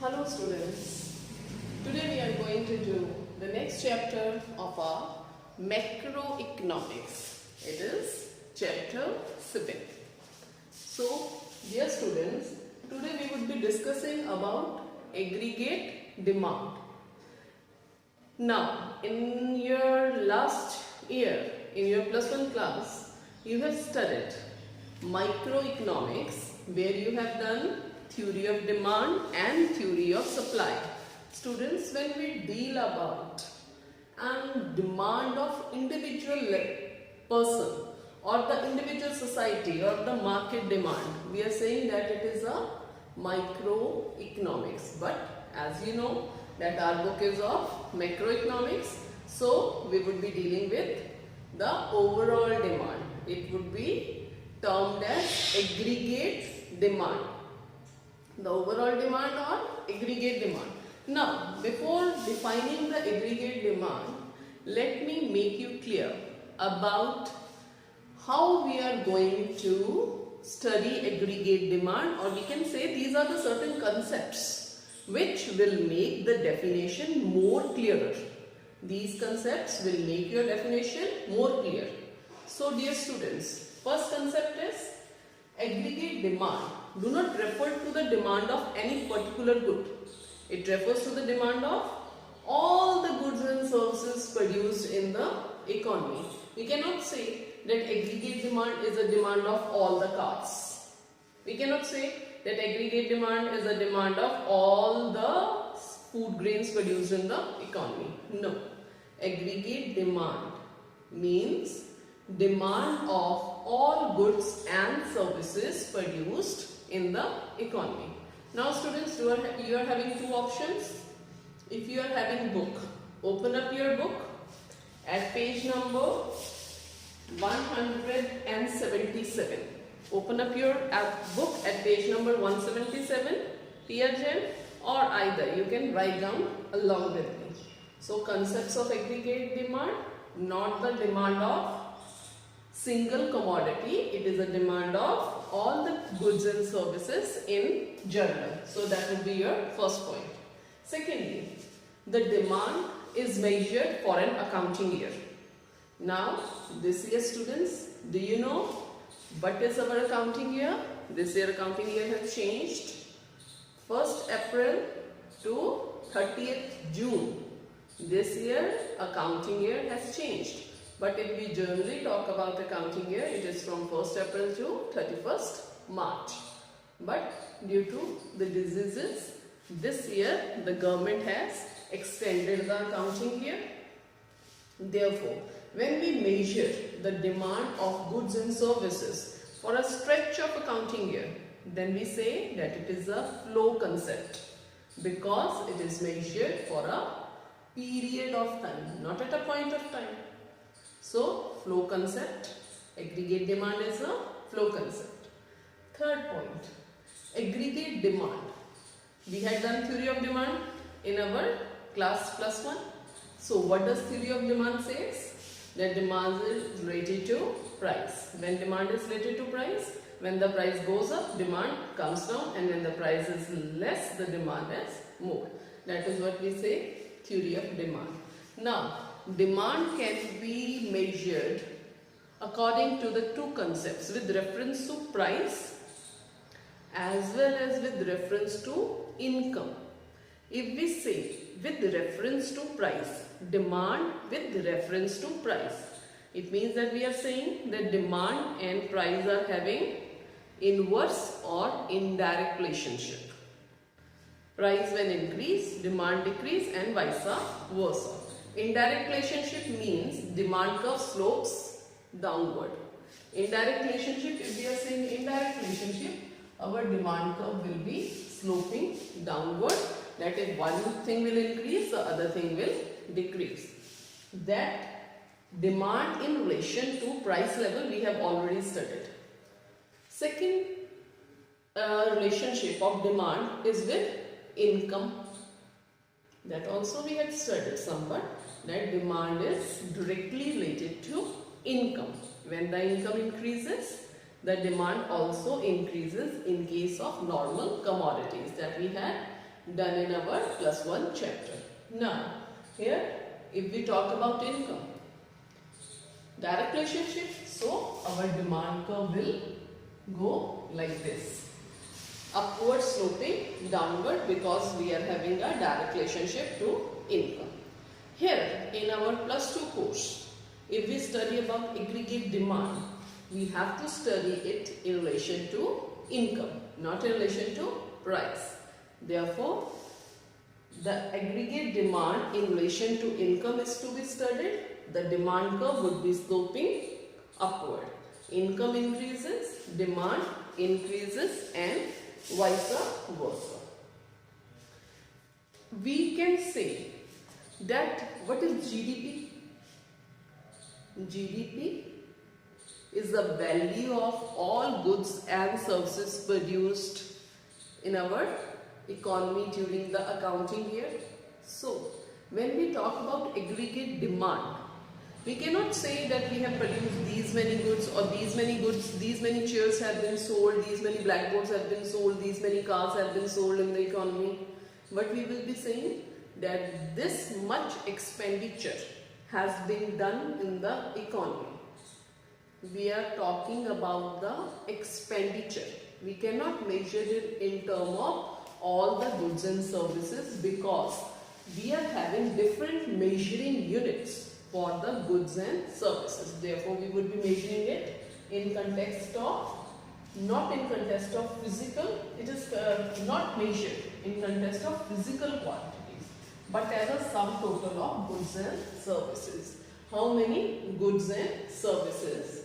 Hello students, today we are going to do the next chapter of our macroeconomics. It is chapter 7. So dear students, today we would be discussing about aggregate demand. Now in your last year, in your plus 1 class, you have studied microeconomics where you have done theory of demand and theory of supply. Students, when we deal about demand of individual person or the individual society or the market demand, we are saying that it is a microeconomics. But as you know that our book is of macroeconomics, so we would be dealing with the overall demand. It would be termed as aggregate demand. The overall demand or aggregate demand. Now, before defining the aggregate demand, let me make you clear about how we are going to study aggregate demand, or we can say these are the certain concepts which will make the definition more clearer. These concepts will make your definition more clear. So dear students, first concept is aggregate demand do not refer to the demand of any particular good. It refers to the demand of all the goods and services produced in the economy. We cannot say that aggregate demand is a demand of all the cars. We cannot say that aggregate demand is a demand of all the food grains produced in the economy. No. Aggregate demand means demand of all goods and services produced in the economy. Now students, you are having two options. If you are having book, open up your book at page number 177. Open up your book at page number 177, Dear Jen, or either you can write down along with me. So concepts of aggregate demand, not the demand of single commodity, it is a demand of all the goods and services in general. So that would be your first point. Secondly, the demand is measured for an accounting year. Now, this year students, do you know what is our accounting year? This year accounting year has changed. 1st April to 30th June. This year accounting year has changed. But if we generally talk about accounting year, it is from 1st April to 31st March. But due to the diseases, this year the government has extended the accounting year. Therefore, when we measure the demand of goods and services for a stretch of accounting year, then we say that it is a flow concept because it is measured for a period of time, not at a point of time. So, flow concept, aggregate demand is a flow concept. Third point, aggregate demand. We had done theory of demand in our class plus 1. So, what does theory of demand says? That demand is related to price. When demand is related to price, when the price goes up, demand comes down, and when the price is less, the demand is more. That is what we say, theory of demand. Now, demand can be measured according to the two concepts with reference to price as well as with reference to income. If we say with reference to price, demand with reference to price, it means that we are saying that demand and price are having inverse or indirect relationship. Price when increase, demand decrease, and vice versa. Indirect relationship means demand curve slopes downward. Indirect relationship, if we are saying indirect relationship, our demand curve will be sloping downward. That is, one thing will increase, the other thing will decrease. That demand in relation to price level we have already studied. Second relationship of demand is with income. That also we had studied somewhat, that demand is directly related to income. When the income increases, the demand also increases in case of normal commodities that we had done in our plus 1 chapter. Now, here if we talk about income, direct relationship, so our demand curve will go like this, upward sloping downward, because we are having a direct relationship to income. Here in our plus 2 course, if we study about aggregate demand, we have to study it in relation to income, not in relation to price. Therefore, the aggregate demand in relation to income is to be studied. The demand curve would be sloping upward. Income increases, demand increases, and vice versa. We can say that what is GDP? GDP is the value of all goods and services produced in our economy during the accounting year. So, when we talk about aggregate demand, we cannot say that we have produced these many goods, these many chairs have been sold, these many blackboards have been sold, these many cars have been sold in the economy. But we will be saying that this much expenditure has been done in the economy. We are talking about the expenditure. We cannot measure it in terms of all the goods and services, because we are having different measuring units for the goods and services. Therefore, we would be measuring it in context of, not in context of physical, it is not measured in context of physical quantities, but as a sum total of goods and services. How many goods and services,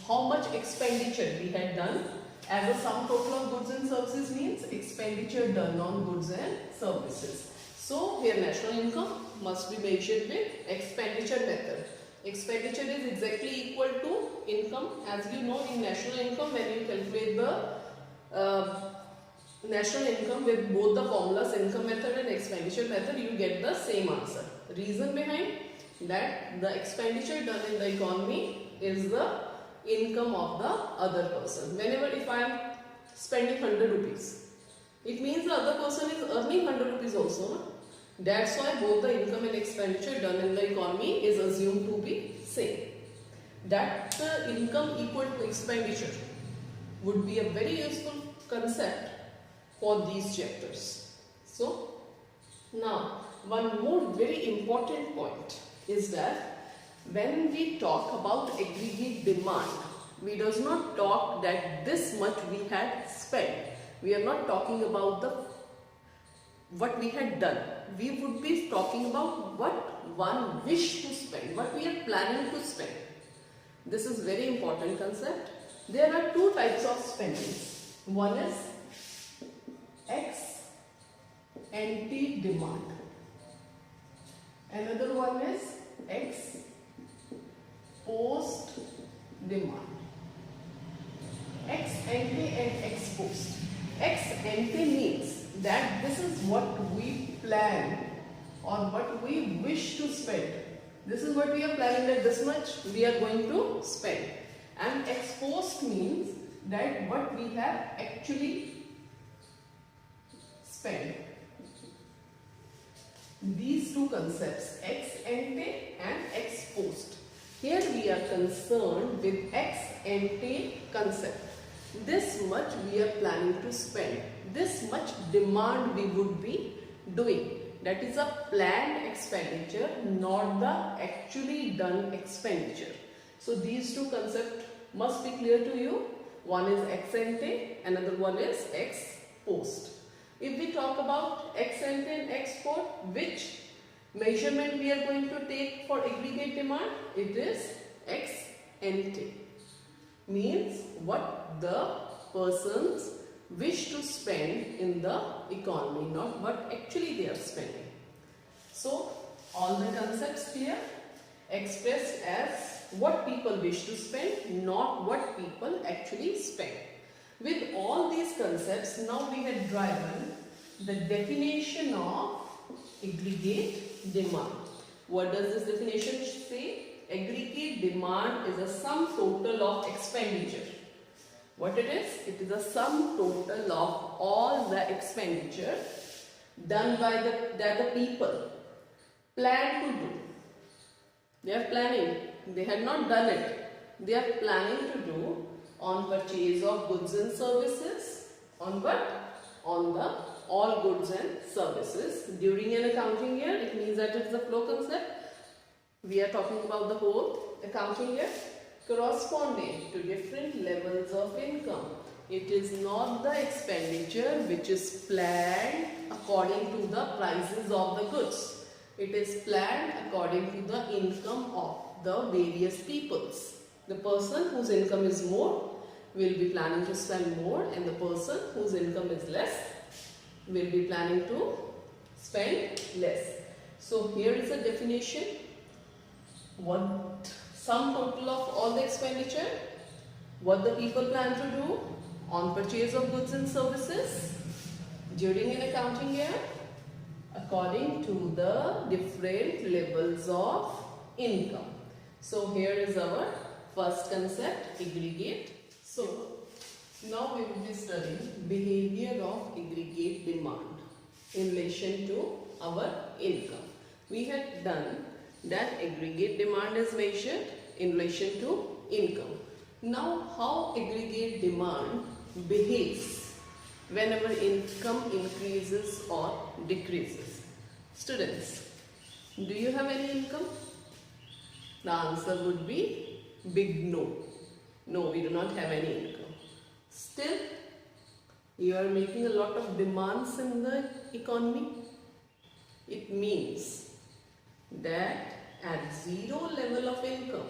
how much expenditure we had done, as a sum total of goods and services means expenditure done on goods and services. So here national income must be measured with expenditure method. Expenditure is exactly equal to income. As you know, in national income, when you calculate the national income with both the formulas, income method and expenditure method, you get the same answer. Reason behind that, the expenditure done in the economy is the income of the other person. Whenever if I am spending 100 rupees, it means the other person is earning 100 rupees also. No? That's why both the income and expenditure done in the economy is assumed to be same. That the income equal to expenditure would be a very useful concept for these chapters. So now one more very important point is that when we talk about aggregate demand, we does not talk that this much we had spent. We are not talking about what we had done. We would be talking about what one wish to spend, what we are planning to spend. This is very important concept. There are two types of spending. One is ex ante demand. Another one is ex post demand. Ex ante and ex post. Ex ante means that this is what we plan or what we wish to spend. This is what we are planning, that this much we are going to spend. And ex post means that what we have actually spent. These two concepts, ex ante and ex post. Here we are concerned with ex ante concept. This much we are planning to spend. This much demand we would be doing. That is a planned expenditure, not the actually done expenditure. So these two concepts must be clear to you. One is ex ante, another one is ex post. If we talk about ex ante and ex post, which measurement we are going to take for aggregate demand? It is ex ante. Means what the persons wish to spend in the economy, not what actually they are spending. So all the concepts here expressed as what people wish to spend, not what people actually spend. With all these concepts, now we have driven the definition of aggregate demand. What does this definition say? Aggregate demand is a sum total of expenditure. What it is? It is a sum total of all the expenditure done by that the people plan to do. They are planning. They had not done it. They are planning to do on purchase of goods and services. On what? On the all goods and services during an accounting year. It means that it's the flow concept. We are talking about the whole accounting year corresponding to different levels of income. It is not the expenditure which is planned according to the prices of the goods. It is planned according to the income of the various peoples. The person whose income is more will be planning to spend more, and the person whose income is less will be planning to spend less. So here is a definition. What sum total of all the expenditure, what the people plan to do on purchase of goods and services during an accounting year according to the different levels of income. So here is our first concept, aggregate. So now we will be studying behavior of aggregate demand in relation to our income. We had done that aggregate demand is measured in relation to income. Now how aggregate demand behaves whenever income increases or decreases. Students, do you have any income? The answer would be big no. No, we do not have any income. Still, you are making a lot of demands in the economy. It means that at zero level of income,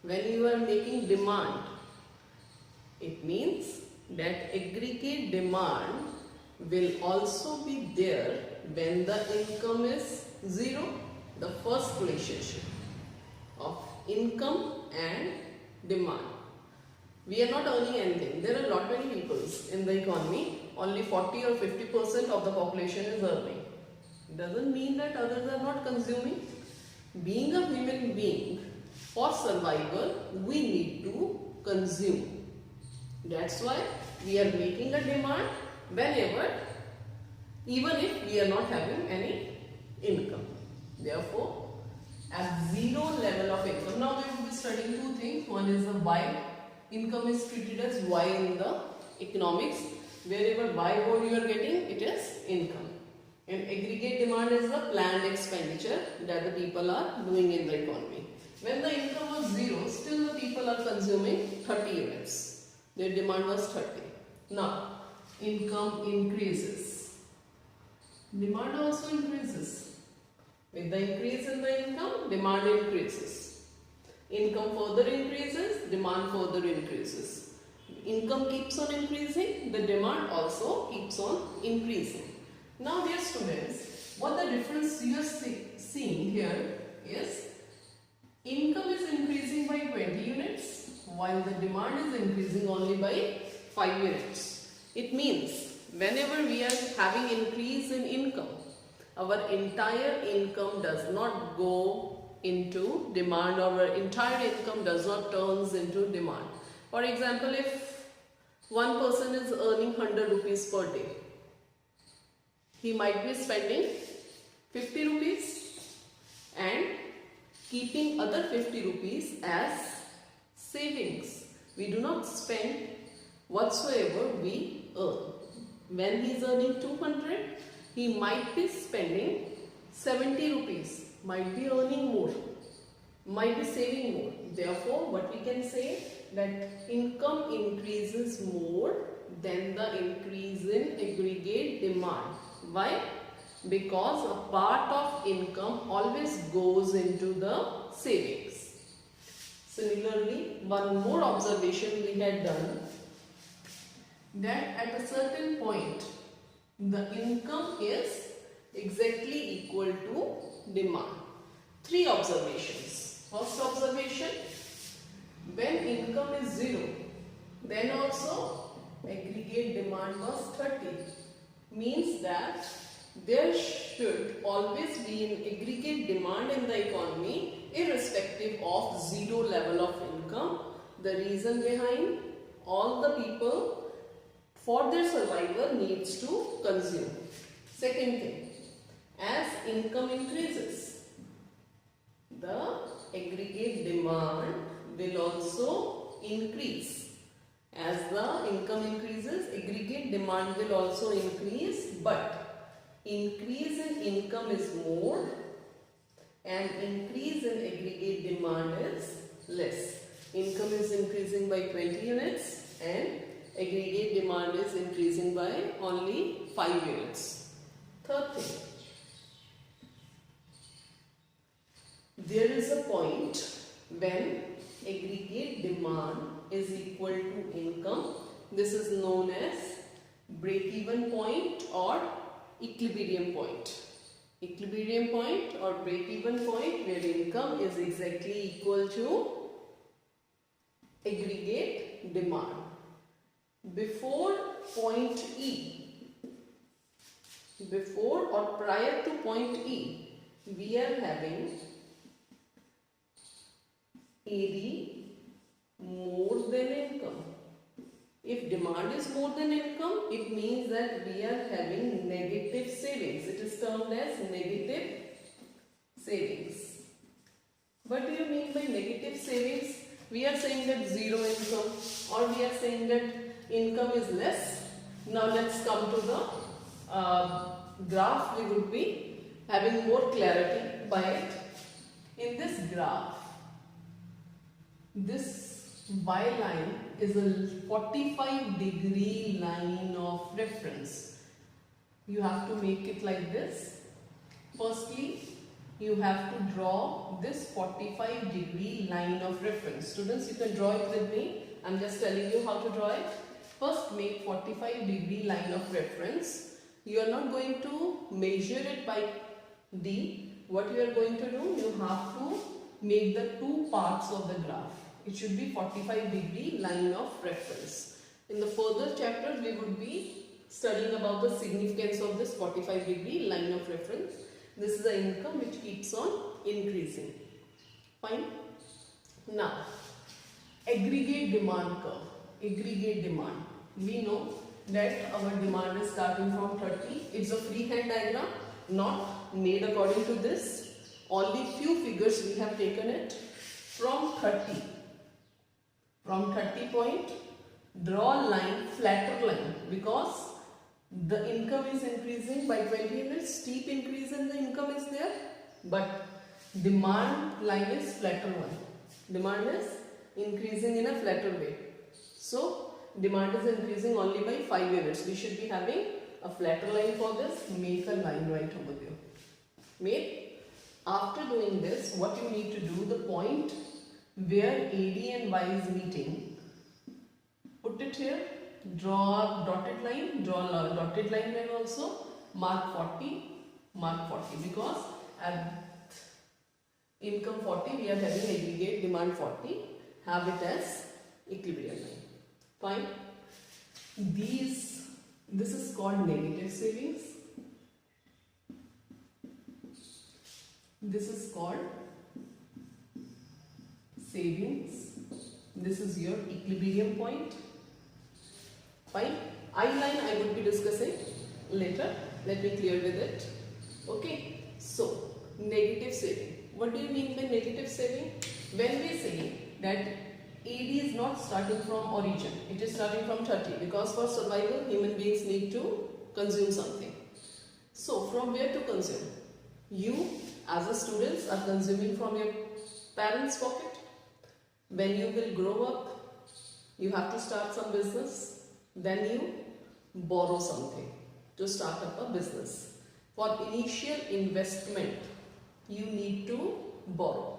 when you are making demand, it means that aggregate demand will also be there when the income is zero. The first relationship of income and demand. We are not earning anything. There are not many people in the economy. Only 40 or 50% of the population is earning. Doesn't mean that others are not consuming. Being a human being, for survival, we need to consume. That's why we are making a demand whenever, even if we are not having any income. Therefore, at zero level of income. Now we will be studying two things. One is the Y. Income is treated as Y in the economics. Wherever Y word you are getting, it is income. And aggregate demand is the planned expenditure that the people are doing in the economy. When the income was zero, still the people are consuming 30 units. Their demand was 30. Now, income increases. Demand also increases. With the increase in the income, demand increases. Income further increases, demand further increases. Income keeps on increasing, the demand also keeps on increasing. Now dear students, what the difference you are seeing here is income is increasing by 20 units while the demand is increasing only by 5 units. It means whenever we are having increase in income, our entire income does not go into demand, or our entire income does not turns into demand. For example, if one person is earning 100 rupees per day, he might be spending 50 rupees and keeping other 50 rupees as savings. We do not spend whatsoever we earn. When he is earning 200, he might be spending 70 rupees, might be earning more, might be saving more. Therefore, what we can say that income increases more than the increase in aggregate demand. Why? Because a part of income always goes into the savings. Similarly, one more observation we had done, that at a certain point the income is exactly equal to demand. 3 observations. First observation, when income is 0, then also aggregate demand was 30. Means that there should always be an aggregate demand in the economy irrespective of 0 level of income. The reason behind, all the people for their survival needs to consume. Second thing, as income increases, the aggregate demand will also increase. As the income increases, aggregate demand will also increase, but increase in income is more and increase in aggregate demand is less. Income is increasing by 20 units and aggregate demand is increasing by only 5 units. Third thing, there is a point when aggregate demand is equal to income. This is known as break-even point or equilibrium point. Equilibrium point or break-even point where income is exactly equal to aggregate demand. Before point E, before or prior to point E, we are having AD more than income. If demand is more than income, it means that we are having negative savings. It is termed as negative savings. What do you mean by negative savings? We are saying that zero income, or we are saying that income is less. Now let's come to the graph. We would be having more clarity by it. In this graph, this Y line is a 45-degree line of reference. You have to make it like this. Firstly, you have to draw this 45-degree line of reference. Students, you can draw it with me. I'm just telling you how to draw it. First, make 45-degree line of reference. You are not going to measure it by D. What you are going to do, you have to make the two parts of the graph. It should be 45-degree line of reference. In the further chapters, we would be studying about the significance of this 45-degree line of reference. This is the income which keeps on increasing. Fine. Now, aggregate demand curve. Aggregate demand. We know that our demand is starting from 30. It's a freehand diagram, not made according to this. Only few figures we have taken it from 30. From 30 point, draw a line, flatter line, because the income is increasing by 20 units, steep increase in the income is there, but demand line is flatter one. Demand is increasing in a flatter way. So, demand is increasing only by 5 units. We should be having a flatter line for this. Make a line right over there. Make. After doing this, what you need to do, the point where AD and Y is meeting, put it here, draw a dotted line, draw a dotted line there also, mark 40, because at income 40 we are having aggregate demand 40, have it as equilibrium line. Fine. This is called negative savings. This is called savings. This is your equilibrium point. Fine. I line I would be discussing later. Let me clear with it. Okay. So, negative saving. What do you mean by negative saving? When we say that AD is not starting from origin, it is starting from 30, because for survival human beings need to consume something. So, from where to consume? You as a student are consuming from your parents' pocket. When you will grow up, you have to start some business, then you borrow something to start up a business. For initial investment, you need to borrow.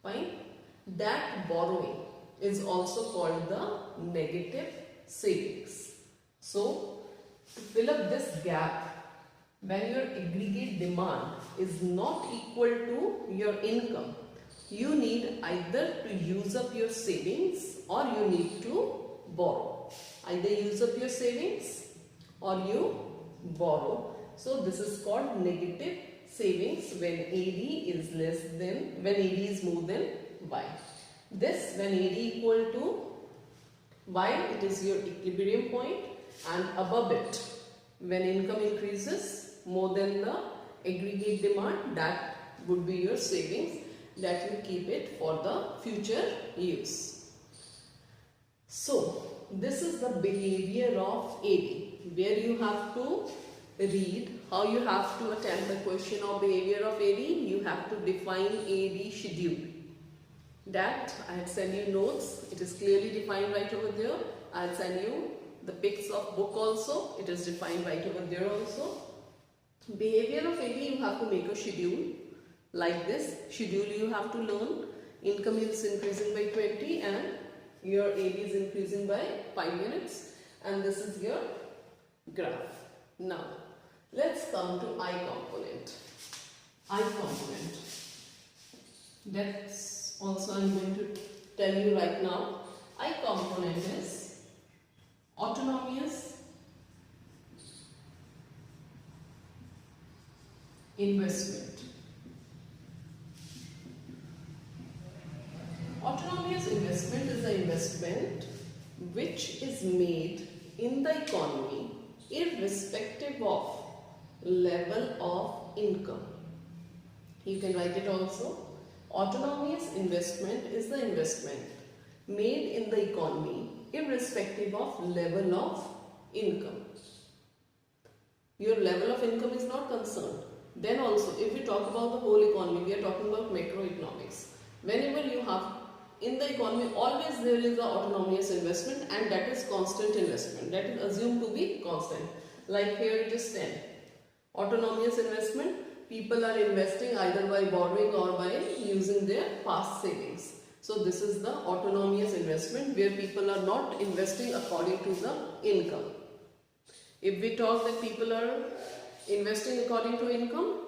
Fine? That borrowing is also called the negative savings. So, to fill up this gap, when your aggregate demand is not equal to your income, you need either to use up your savings or you need to borrow. Either use up your savings or you borrow. So this is called negative savings when AD is more than Y. This, when AD equal to Y, it is your equilibrium point, and above it When income increases more than the aggregate demand, that would be your savings, that you keep it for the future use. So this is the behavior of AD, where you have to read how you have to attempt the question of behavior of AD. You have to define AD schedule. That I had sent you notes. It is clearly defined right over there. I had sent you the pics of book also. It is defined right over there also. Behavior of AD, you have to make a schedule like this. Schedule you have to learn. Income is increasing by 20 and your AD is increasing by 5 units, and this is your graph. Now let's come to I component. I component. That's also I'm going to tell you right now. I component is autonomous investment. Autonomous investment is the investment which is made in the economy irrespective of level of income. You can write it also. Autonomous investment is the investment made in the economy irrespective of level of income. Your level of income is not concerned. Then also, if we talk about the whole economy, we are talking about macroeconomics. Whenever you have in the economy, always there is a autonomous investment, and that is constant investment. That is assumed to be constant. Like here it is 10. Autonomous investment, people are investing either by borrowing or by using their past savings. So this is the autonomous investment where people are not investing according to the income. If we talk that people are investing according to income,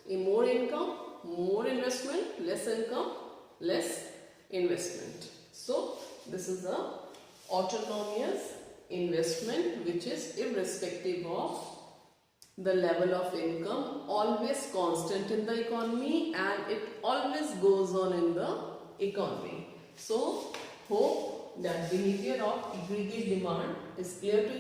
more income, more investment, less income, less investment. So this is the autonomous investment which is irrespective of the level of income, always constant in the economy, and it always goes on in the economy. So hope that behavior of aggregate demand is clear to you.